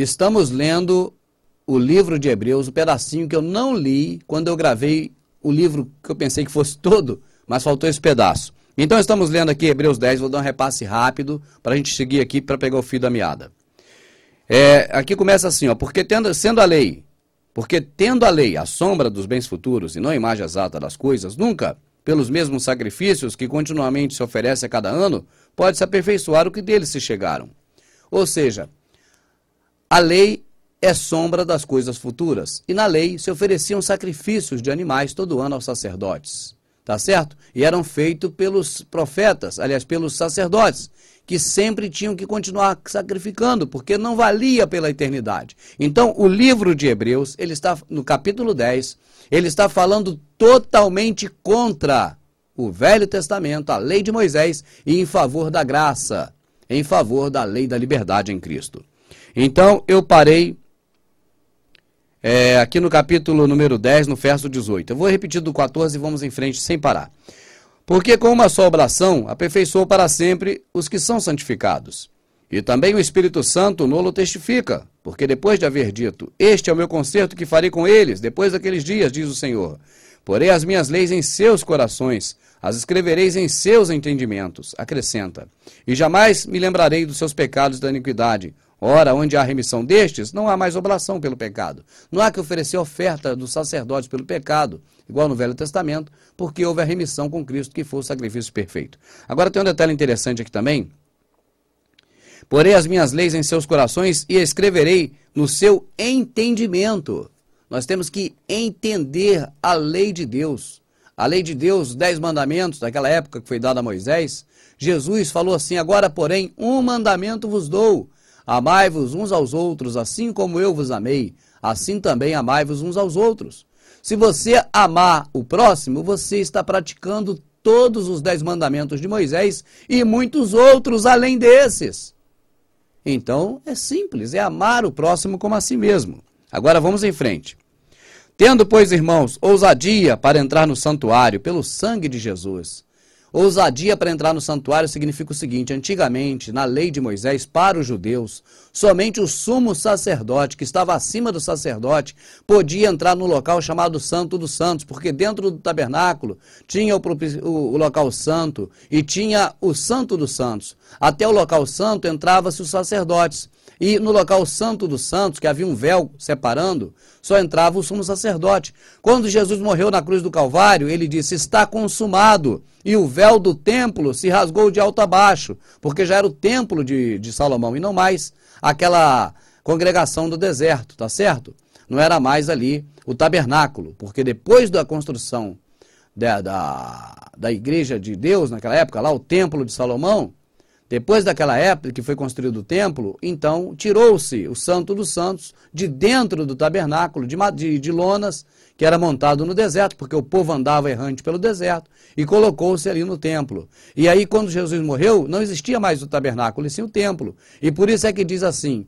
Estamos lendo o livro de Hebreus, o pedacinho que eu não li quando eu gravei o livro que eu pensei que fosse todo, mas faltou esse pedaço. Então estamos lendo aqui Hebreus 10, vou dar um repasse rápido para a gente seguir aqui para pegar o fio da meada. Aqui começa assim, ó, porque tendo a lei a sombra dos bens futuros e não a imagem exata das coisas, nunca, pelos mesmos sacrifícios que continuamente se oferece a cada ano, pode-se aperfeiçoar o que deles se chegaram. Ou seja, a lei é sombra das coisas futuras, e na lei se ofereciam sacrifícios de animais todo ano aos sacerdotes, tá certo? E eram feitos pelos profetas, aliás, pelos sacerdotes, que sempre tinham que continuar sacrificando, porque não valia pela eternidade. Então, o livro de Hebreus, ele está no capítulo 10, ele está falando totalmente contra o Velho Testamento, a lei de Moisés, e em favor da graça, em favor da lei da liberdade em Cristo. Então, eu parei aqui no capítulo número 10, no verso 18. Eu vou repetir do 14 e vamos em frente sem parar. Porque com uma só oração aperfeiçoou para sempre os que são santificados. E também o Espírito Santo nolo testifica, porque depois de haver dito, este é o meu concerto que farei com eles, depois daqueles dias, diz o Senhor. Porei as minhas leis em seus corações, as escrevereis em seus entendimentos, acrescenta. E jamais me lembrarei dos seus pecados e da iniquidade. Ora, onde há remissão destes, não há mais oblação pelo pecado. Não há que oferecer oferta dos sacerdotes pelo pecado, igual no Velho Testamento, porque houve a remissão com Cristo, que foi o sacrifício perfeito. Agora tem um detalhe interessante aqui também. Porei as minhas leis em seus corações e escreverei no seu entendimento. Nós temos que entender a lei de Deus. A lei de Deus, os 10 mandamentos daquela época que foi dada a Moisés. Jesus falou assim, agora, porém, um mandamento vos dou. Amai-vos uns aos outros, assim como eu vos amei, assim também amai-vos uns aos outros. Se você amar o próximo, você está praticando todos os 10 mandamentos de Moisés e muitos outros além desses. Então, é simples, é amar o próximo como a si mesmo. Agora vamos em frente. Tendo, pois, irmãos, ousadia para entrar no santuário pelo sangue de Jesus. Ousadia para entrar no santuário significa o seguinte, antigamente, na lei de Moisés, para os judeus, somente o sumo sacerdote, que estava acima do sacerdote, podia entrar no local chamado Santo dos Santos, porque dentro do tabernáculo tinha o local santo e tinha o Santo dos Santos. Até o local santo entrava-se os sacerdotes. E no local santo dos santos, que havia um véu separando, só entrava o sumo sacerdote. Quando Jesus morreu na cruz do Calvário, ele disse, está consumado. E o véu do templo se rasgou de alto a baixo, porque já era o templo de Salomão, e não mais aquela congregação do deserto, tá certo? Não era mais ali o tabernáculo, porque depois da construção da igreja de Deus, naquela época, lá o templo de Salomão, depois daquela época que foi construído o templo, então tirou-se o Santo dos Santos de dentro do tabernáculo de lonas, que era montado no deserto, porque o povo andava errante pelo deserto, e colocou-se ali no templo. E aí, quando Jesus morreu, não existia mais o tabernáculo, e sim o templo. E por isso é que diz assim,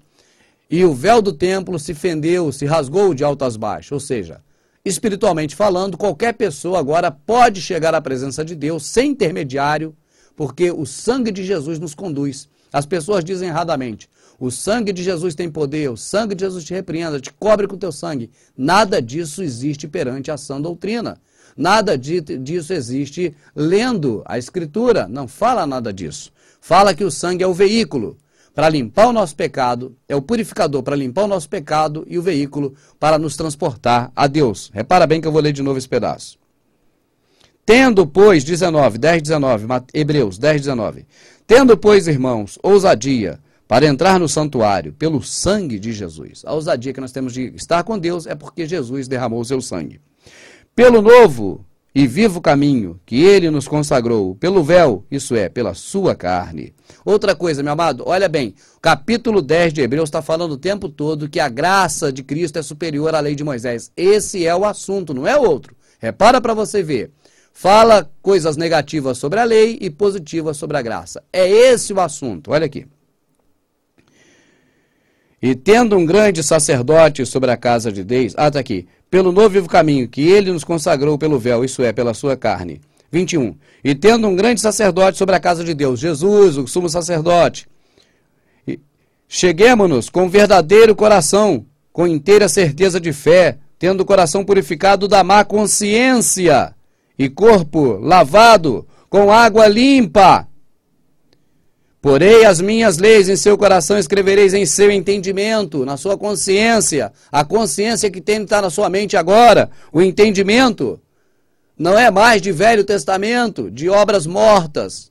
e o véu do templo se fendeu, se rasgou de alto a baixo, ou seja, espiritualmente falando, qualquer pessoa agora pode chegar à presença de Deus sem intermediário, porque o sangue de Jesus nos conduz. As pessoas dizem erradamente, o sangue de Jesus tem poder, o sangue de Jesus te repreenda, te cobre com o teu sangue. Nada disso existe perante a sã doutrina. Nada disso existe lendo a Escritura. Não fala nada disso. Fala que o sangue é o veículo para limpar o nosso pecado, é o purificador para limpar o nosso pecado e o veículo para nos transportar a Deus. Repara bem que eu vou ler de novo esse pedaço. Tendo, pois, 10:19, Hebreus 10:19. Tendo, pois, irmãos, ousadia para entrar no santuário pelo sangue de Jesus. A ousadia que nós temos de estar com Deus é porque Jesus derramou o seu sangue. Pelo novo e vivo caminho que ele nos consagrou, pelo véu, isso é, pela sua carne. Outra coisa, meu amado, olha bem, o capítulo 10 de Hebreus está falando o tempo todo que a graça de Cristo é superior à lei de Moisés. Esse é o assunto, não é outro. Repara para você ver. Fala coisas negativas sobre a lei e positivas sobre a graça. É esse o assunto. Olha aqui. E tendo um grande sacerdote sobre a casa de Deus, está aqui, pelo novo e vivo caminho que ele nos consagrou pelo véu, isso é, pela sua carne. 21. E tendo um grande sacerdote sobre a casa de Deus, Jesus, o sumo sacerdote, cheguemo-nos com verdadeiro coração, com inteira certeza de fé, tendo o coração purificado da má consciência e corpo lavado com água limpa. Porei as minhas leis em seu coração, escrevereis em seu entendimento, na sua consciência. A consciência que tem que estar na sua mente agora, o entendimento, não é mais de Velho Testamento, de obras mortas,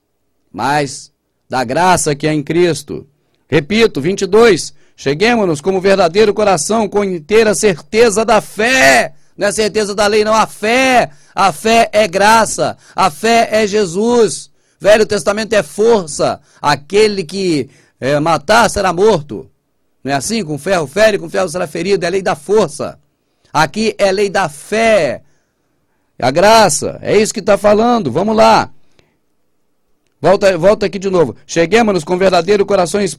mas da graça que é em Cristo. Repito, 22, cheguemo-nos como verdadeiro coração, com inteira certeza da fé. Não é certeza da lei, não, a fé é graça, a fé é Jesus. Velho Testamento é força, aquele que matar será morto. Não é assim? Com ferro fere, com ferro será ferido, é a lei da força. Aqui é a lei da fé, a graça, é isso que está falando, vamos lá. Volta aqui de novo. Cheguemos-nos com verdadeiro corações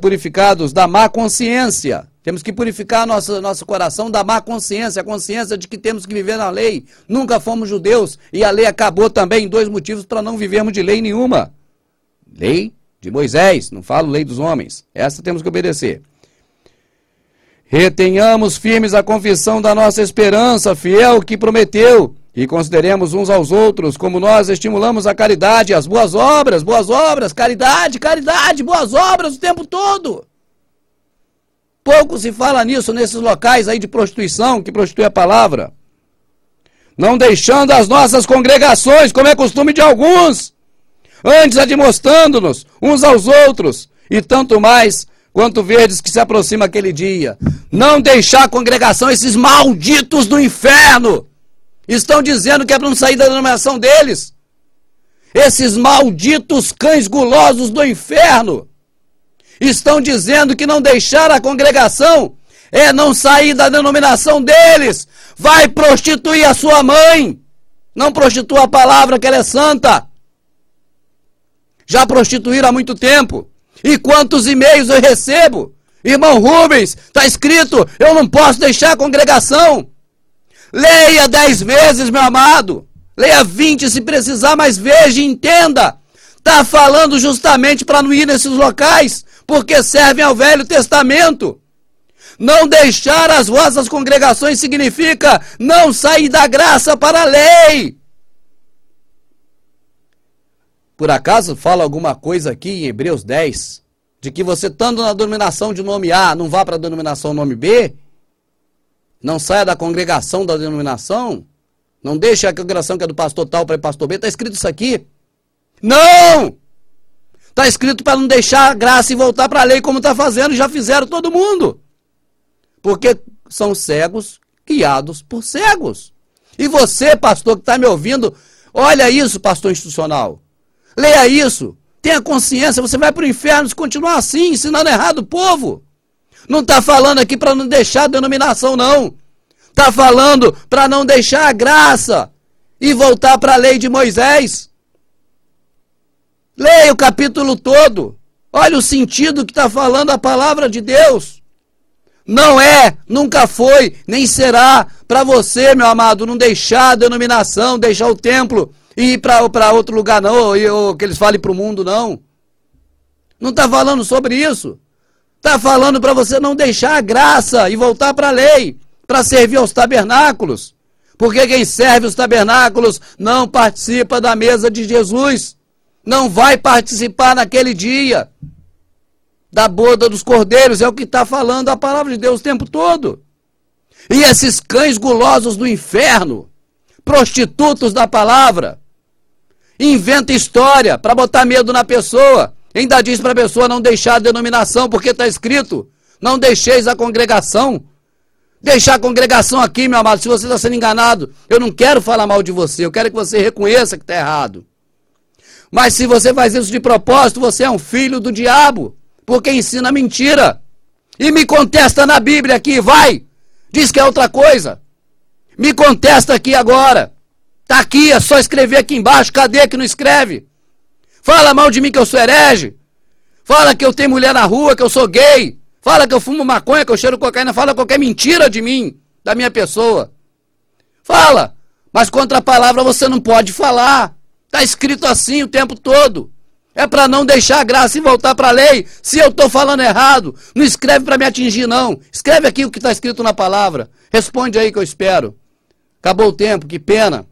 purificados da má consciência. Temos que purificar nosso coração da má consciência, a consciência de que temos que viver na lei. Nunca fomos judeus e a lei acabou também em 2 motivos para não vivermos de lei nenhuma. Lei de Moisés, não falo lei dos homens. Essa temos que obedecer. Retenhamos firmes a confissão da nossa esperança, fiel que prometeu, e consideremos uns aos outros como nós estimulamos a caridade, as boas obras, caridade, boas obras o tempo todo. Pouco se fala nisso nesses locais aí de prostituição, que prostitui a palavra. Não deixando as nossas congregações, como é costume de alguns, antes admoestando-nos uns aos outros, e tanto mais quanto verdes que se aproxima aquele dia. Não deixar a congregação, esses malditos do inferno, estão dizendo que é para não sair da denominação deles. Esses malditos cães gulosos do inferno estão dizendo que não deixar a congregação é não sair da denominação deles. Vai prostituir a sua mãe. Não prostitua a palavra, que ela é santa. Já prostituíram há muito tempo. E quantos e-mails eu recebo? Irmão Rubens, está escrito, eu não posso deixar a congregação. Leia 10 vezes, meu amado. Leia 20 se precisar, mas veja e entenda. Está falando justamente para não ir nesses locais, porque servem ao Velho Testamento. Não deixar as vossas congregações significa não sair da graça para a lei. Por acaso fala alguma coisa aqui em Hebreus 10, de que você estando na denominação de nome A, não vá para a denominação nome B? Não saia da congregação da denominação? Não deixe a congregação que é do pastor tal para o pastor B? Está escrito isso aqui? Não! Está escrito para não deixar a graça e voltar para a lei como está fazendo, já fizeram todo mundo. Porque são cegos guiados por cegos. E você, pastor que está me ouvindo, olha isso, pastor institucional. Leia isso, tenha consciência, você vai para o inferno se continuar assim, ensinando errado o povo. Não está falando aqui para não deixar a denominação, não. Está falando para não deixar a graça e voltar para a lei de Moisés. Leia o capítulo todo. Olha o sentido que está falando a palavra de Deus. Não é, nunca foi, nem será para você, meu amado, não deixar a denominação, deixar o templo e ir para outro lugar, não, ou que eles falem para o mundo, não. Não está falando sobre isso. Está falando para você não deixar a graça e voltar para a lei, para servir aos tabernáculos. Porque quem serve os tabernáculos não participa da mesa de Jesus. Não vai participar naquele dia da boda dos cordeiros. É o que está falando a palavra de Deus o tempo todo. E esses cães gulosos do inferno, prostitutos da palavra, inventa história para botar medo na pessoa. Ainda diz para a pessoa não deixar a denominação, porque está escrito, não deixeis a congregação. Deixar a congregação aqui, meu amado, se você está sendo enganado, eu não quero falar mal de você, eu quero que você reconheça que está errado. Mas se você faz isso de propósito, você é um filho do diabo, porque ensina mentira. E me contesta na Bíblia aqui, vai, diz que é outra coisa. Me contesta aqui agora. Está aqui, é só escrever aqui embaixo, cadê que não escreve? Fala mal de mim que eu sou herege. Fala que eu tenho mulher na rua, que eu sou gay. Fala que eu fumo maconha, que eu cheiro cocaína. Fala qualquer mentira de mim, da minha pessoa. Fala, mas contra a palavra você não pode falar. Está escrito assim o tempo todo. É para não deixar a graça e voltar para a lei. Se eu estou falando errado, não escreve para me atingir, não. Escreve aqui o que está escrito na palavra. Responde aí que eu espero. Acabou o tempo, que pena.